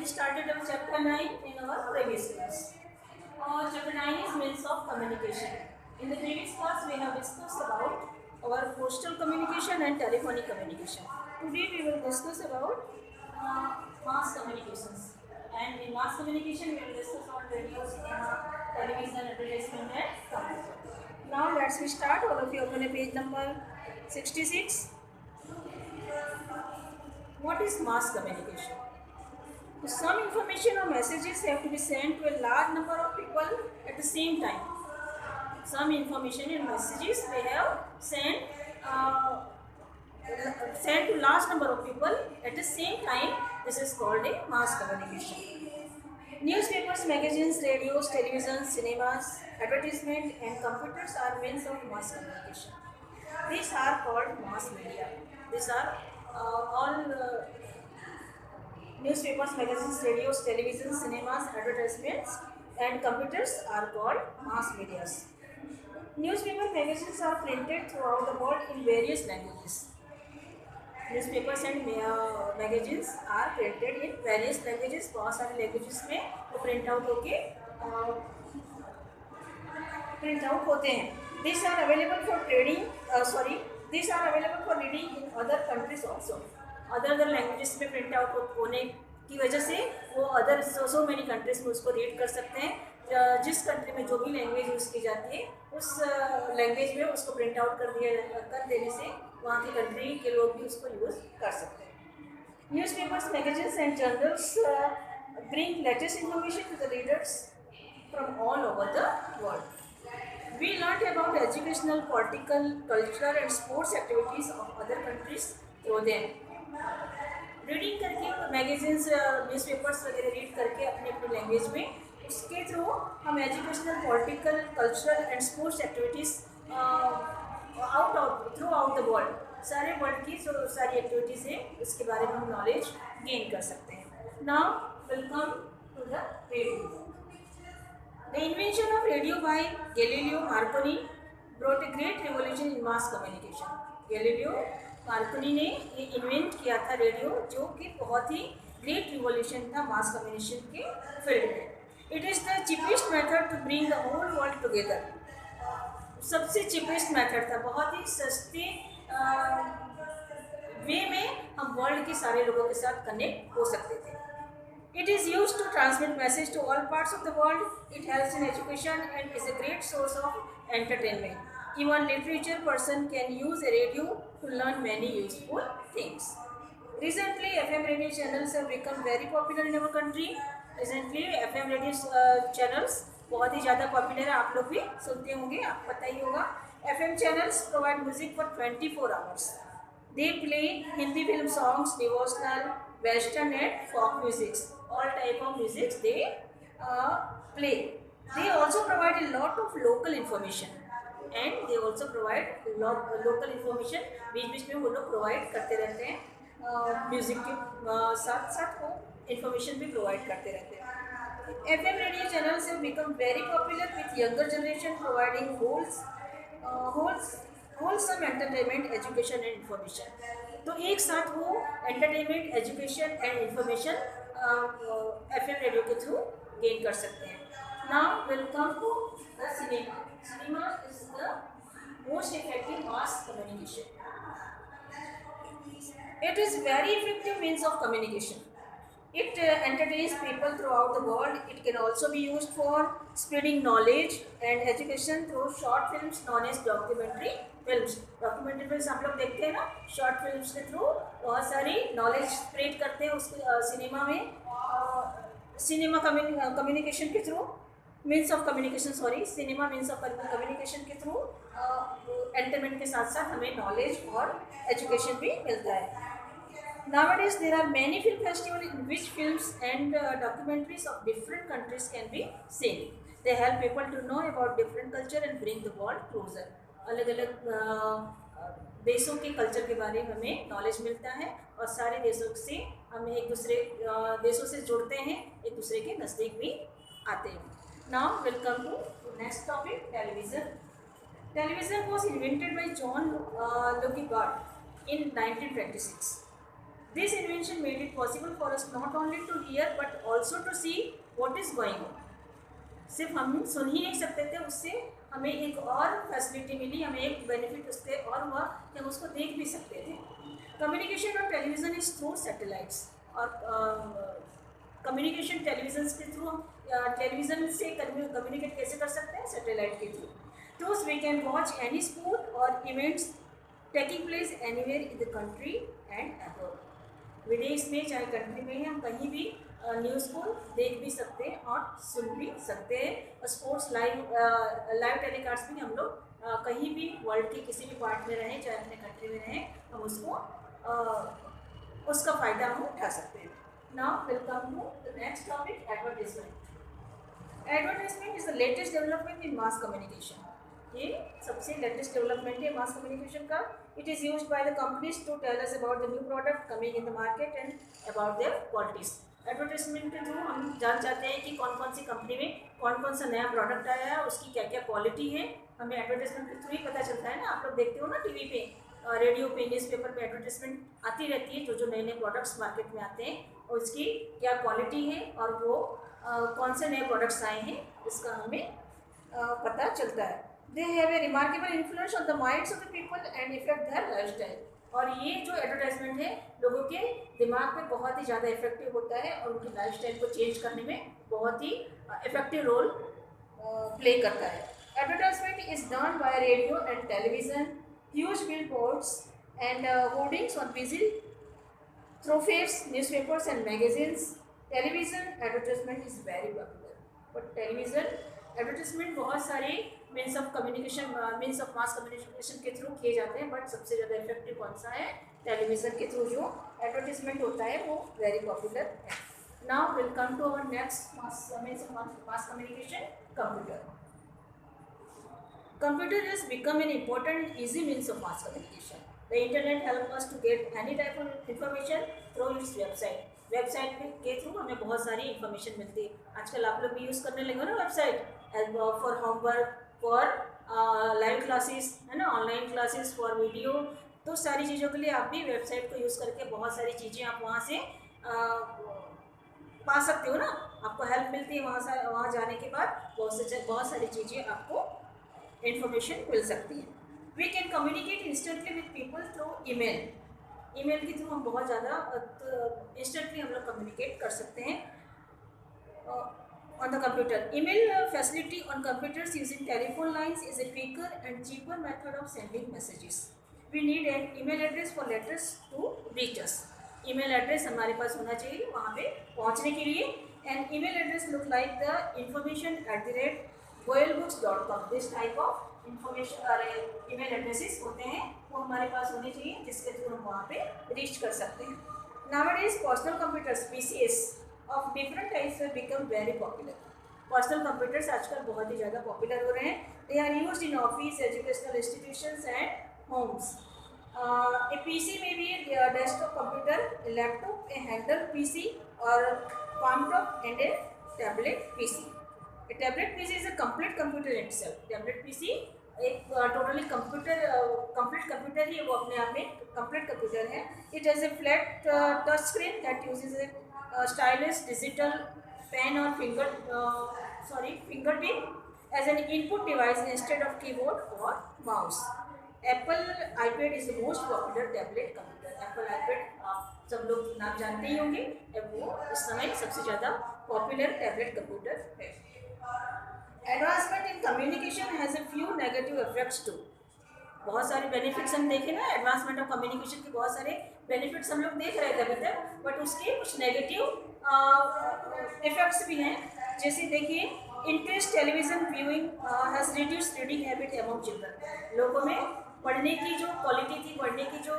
already started our chapter 9 in our previous class. Chapter 9 is means of communication. In the previous class, we have discussed about our postal communication and telephonic communication. Today, we will discuss about mass communications. And in mass communication, we will discuss on radio, cinema, television, advertisement, and computer. Now, let's start. All of you open a page number 66. What is mass communication? So some information or messages have to be sent to a large number of people at the same time. Some information and messages they have sent to large number of people at the same time. This is called a mass communication. Newspapers, magazines, radios, television, cinemas, advertisement, and computers are means of mass communication. These are called mass media. These are all newspapers, magazines, radios, television, cinemas, advertisements, and computers are called mass media. Newspaper magazines are printed throughout the world in various languages. Newspapers and magazines are printed in various languages. बहुत सारे languages में वो print out होके print out होते हैं. These are available for trading. These are available for reading in other countries also. Other languages में print out होने की वजह से वो अदर सो मेनी कंट्रीज में उसको रीड कर सकते हैं. जिस कंट्री में जो भी लैंग्वेज यूज़ की जाती है उस लैंग्वेज में उसको प्रिंट आउट कर देने से वहाँ की कंट्री के लोग भी उसको यूज़ कर सकते हैं. Newspapers, magazines and journals bring latest information to the readers from all over the world. We learned about educational, political, cultural and sports activities of other countries through them. Reading करके magazines, newspapers वगैरह read करके अपने अपनी language में उसके through हम educational, political, cultural and sports activities through out the world, सारे world की जो सारी एक्टिविटीज़ हैं उसके बारे में हम नॉलेज गेन कर सकते हैं. Now welcome to the radio. The invention of radio by Galileo Marconi brought a great revolution in mass communication. Galileo Marconi ने ये इन्वेंट किया था रेडियो, जो कि बहुत ही ग्रेट रिवोल्यूशन था मास कम्युनिकेशन के फील्ड में. It is the cheapest method to bring the whole world together. सबसे चीपेस्ट मेथड था, बहुत ही सस्ते वे में हम वर्ल्ड के सारे लोगों के साथ कनेक्ट हो सकते थे. It is used to transmit message to all parts of the world. It helps in education and is a great source of entertainment. Even literature person can use a radio to learn many useful things. Recently, FM radio channels have become very popular in our country. Recently, FM radio channels बहुत ही ज़्यादा popular है. आप लोग भी सुनते होंगे, आपको पता ही होगा. FM channels provide music for 24 hours. They play Hindi film songs, devotional, western and folk music. All type of music they play. They also provide a lot of local information and they also provide local information. बीच में वो लोग provide करते रहते हैं. Music के साथ साथ वो information भी provide करते रहते हैं. FM radio channels have become very popular with younger generation, providing wholesome entertainment, education and information. तो एक साथ वो entertainment, education and information FM radio के थ्रू गेन कर सकते हैं. Now welcome to the cinema. Cinema is the most effective mass communication. It is very effective means of communication. It entertains people throughout the world. It can also be used for spreading knowledge and education through short films known as documentary films. Documentary films हम लोग देखते हैं ना, short films के through बहुत सारी knowledge spread करते हैं उसके सिनेमा में. सिनेमा कम्युनिकेशन के through means of communication cinema means of communication के थ्रू एंटरटेनमेंट के साथ साथ हमें नॉलेज और एजुकेशन भी मिलता है. Nowadays, there are many film festivals in which films and documentaries of different countries can be seen. They help people to know about different culture and bring the world closer. अलग अलग देशों के culture के बारे में हमें knowledge मिलता है और सारे देशों से हम एक दूसरे देशों से जुड़ते हैं, एक दूसरे के नज़दीक भी आते हैं. Now, welcome to next topic, television. Television was invented by John Lukather in 1926. This invention made it possible for us not only to hear but also to see what is going on. सिर्फ हम सुन ही नहीं सकते थे, उससे हमें एक और facility मिली, हमें एक बेनिफिट उससे और हुआ कि हम उसको देख भी सकते थे. Communication on television is through satellites. और कम्युनिकेशन टेलीविज़न के थ्रू, टेलीविज़न से कम्युनिकेट कैसे कर सकते हैं? सैटेलाइट के थ्रू. तो we can watch any sport और events taking place anywhere in the country and abroad. विदेश में चाहे कंट्री में, हम कहीं भी न्यूज़ को देख भी सकते हैं और सुन भी सकते हैं. और स्पोर्ट्स लाइव टेलीकास्ट भी हम लोग कहीं भी वर्ल्ड के किसी भी पार्ट में रहें, चाहे अपने कंट्री में रहें, हम उसको उसका फ़ायदा हम उठा सकते हैं. Now will come to the next topic, advertisement. Advertisement is the latest development in mass communication. ये सबसे लेटेस्ट डेवलपमेंट है मास कम्युनिकेशन का. It is used by the companies to tell us about the new product coming in the market and about their qualities. Advertisement के through हम जान चाहते हैं कि कौन कौन सी कंपनी में कौन कौन सा नया प्रोडक्ट आया है, उसकी क्या क्या क्वालिटी है. हमें एडवर्टाइजमेंट के थ्रू ही पता चलता है ना. आप लोग देखते हो ना टीवी पे, रेडियो पे, न्यूज़पेपर पे एडवर्टाइजमेंट आती रहती है. जो नए नए प्रोडक्ट्स मार्केट में आते हैं और उसकी क्या क्वालिटी है और वो कौन से नए प्रोडक्ट्स आए हैं, इसका हमें पता चलता है. They have a remarkable influence on the minds of the people and effect there lifestyle. और ये जो एडवर्टाइजमेंट है लोगों के दिमाग पे बहुत ही ज़्यादा इफेक्टिव होता है और उनकी लाइफस्टाइल को चेंज करने में बहुत ही इफेक्टिव रोल प्ले करता है. Advertisement is done by radio and television, huge billboards and hoardings on busy thoroughfares, newspapers and magazines. Television advertisement is very popular. But television advertisement बहुत सारे means of communication, means of mass communication के through किए जाते हैं. But सबसे ज़्यादा effective कौन सा है? टेलीविज़न के थ्रू जो एडवर्टिजमेंट होता है वो वेरी पॉपुलर है. Now will come to our next mass communication, computer. Computer has become an important and easy means of mass communication. The internet helps us to get any type of information through its website. Website के through हमें बहुत सारी information मिलती है. आजकल आप लोग भी यूज़ करने लगे ना website, for homework, for live classes, है ना, ऑनलाइन क्लासेस, फॉर वीडियो. तो सारी चीज़ों के लिए आप भी वेबसाइट को यूज़ करके बहुत सारी चीज़ें आप वहाँ से पा सकते हो ना. आपको हेल्प मिलती है वहाँ जाने के बाद बहुत सारी चीज़ें आपको इन्फॉर्मेशन मिल सकती है. We can communicate instantly with people through email. Email के थ्रू हम बहुत ज़्यादा इंस्टेंटली हम लोग कम्युनिकेट कर सकते हैं on the computer. Email facility on computers using telephone lines is a quicker and cheaper method of sending messages. We need an email address for letters to reach us. Email address हमारे पास होना चाहिए वहाँ पे पहुँचने के लिए. And email address look like the information@goelbooks.com. This type of information email addresses होते हैं, वो हमारे पास होने चाहिए जिसके थ्रू हम वहाँ पे रीच कर सकते हैं. Nowadays personal computers PCs of different types have become very popular. Personal computers आजकल बहुत ही ज़्यादा पॉपुलर हो रहे हैं. They are used in office, educational institutions and homes. A PC may be a desktop computer, a laptop, a handheld PC or palm top and a tablet PC. A tablet PC is a complete computer in itself. Tablet PC एक totally complete computer ही, वो अपने आप में complete computer है. It has a flat touch screen that uses a stylish digital pen और fingertip as an input device instead of keyboard और mouse. Apple iPad is the most popular tablet computer. Apple iPad आप सब लोग नाम जानते ही होंगे. वो इस समय सबसे ज़्यादा पॉपुलर टैबलेट कंप्यूटर है. Advancement in communication has a few negative effects too. बहुत सारे बेनिफिट्स हम देखें ना, एडवांसमेंट ऑफ कम्युनिकेशन के बहुत सारे बेनिफिट्स हम लोग देख रहे थे अभी तक, बट उसके कुछ नेगेटिव इफेक्ट्स भी हैं. जैसे देखिए, increase television viewing has reduce reading habit among children. लोगों में पढ़ने की जो क्वालिटी थी, पढ़ने की जो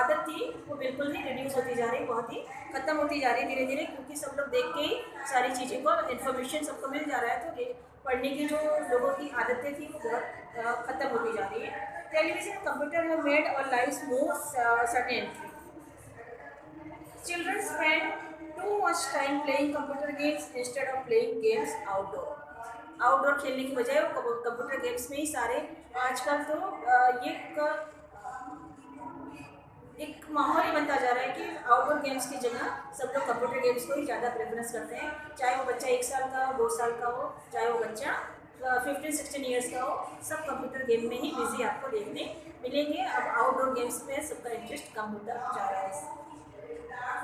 आदत थी, वो बिल्कुल ही रिड्यूस होती जा रही, बहुत ही ख़त्म होती जा रही धीरे धीरे, क्योंकि सब लोग देख के ही सारी चीज़ें को इन्फॉर्मेशन सबको मिल जा रहा है. तो पढ़ने की जो लोगों की आदतें थी वो बहुत ख़त्म होती जा रही है. Television computer have made our lives more certainly. Children spend too much time playing computer games instead of playing games outdoor. Outdoor खेलने की बजाय वो कंप्यूटर गेम्स में ही सारे आजकल तो ये एक माहौल ही बनता जा रहा है कि आउटडोर आउटडोर गेम्स की जगह सब लोग कंप्यूटर गेम्स को ही ज़्यादा प्रेफरेंस करते हैं, चाहे वो बच्चा 1 साल का हो, 2 साल का हो, चाहे वो बच्चा 15-16 ईयर्स का हो, सब कंप्यूटर गेम में ही बिजी आपको देखने मिलेंगे। अब आउटडोर गेम्स में सबका इंटरेस्ट कम होता जा रहा है।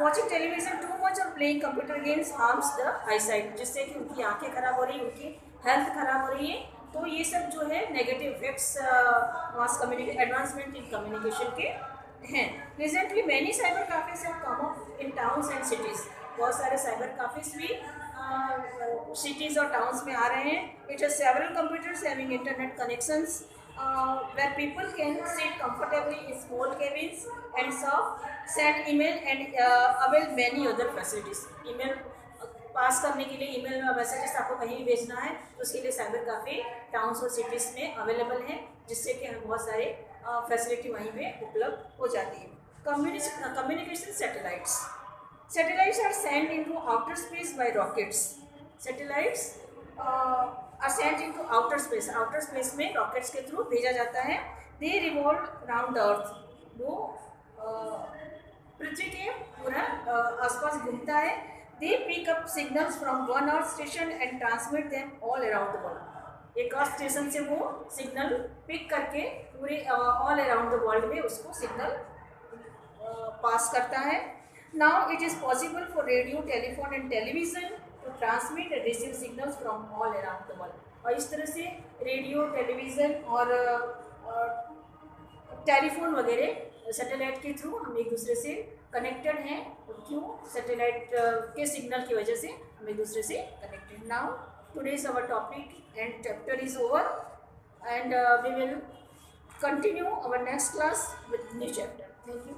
वॉचिंग टेलीविजन टू मच और playing computer games harms the eyesight, जिससे कि उनकी आंखें खराब हो रही है, उनकी हेल्थ खराब हो रही है। तो ये सब जो है negative effects mass communication advancement in communication के हैं। Recently many cyber cafes have come up in towns and cities, बहुत सारे साइबर कैफेज भी सिटीज़ और टाउन्स में आ रहे हैं। It has several computers having internet connections where people can sit comfortably in small cabins and send email and avail many other facilities. email पास करने के लिए ईमेल मैसेजेस आपको कहीं भी भेजना है तो उसके लिए साइबर काफ़ी टाउन्स और सिटीज़ में अवेलेबल है, जिससे कि हमें बहुत सारे फैसिलिटी वहीं पे उपलब्ध हो जाती है। Communication satellites are send into outer space by rockets. Satellites are sent into outer space में रॉकेट्स के थ्रू भेजा जाता है। They revolve around the earth, वो पृथ्वी के पूरा आसपास घूमता है। They pick up signals from one earth station and transmit them all around the world. एक अर्थ स्टेशन से वो सिग्नल पिक करके पूरे ऑल अराउंड द वर्ल्ड में उसको सिग्नल पास करता है। Now it is possible for radio, telephone and television to transmit and receive signals from all around the world। और इस तरह से रेडियो, टेलीविज़न और टेलीफोन वगैरह सैटेलाइट के थ्रू हम एक दूसरे से कनेक्टेड हैं। क्यों? सैटेलाइट के सिग्नल की वजह से हम एक दूसरे से connected. Now today's our topic and chapter is over and we will continue our next class with new chapter. Thank you.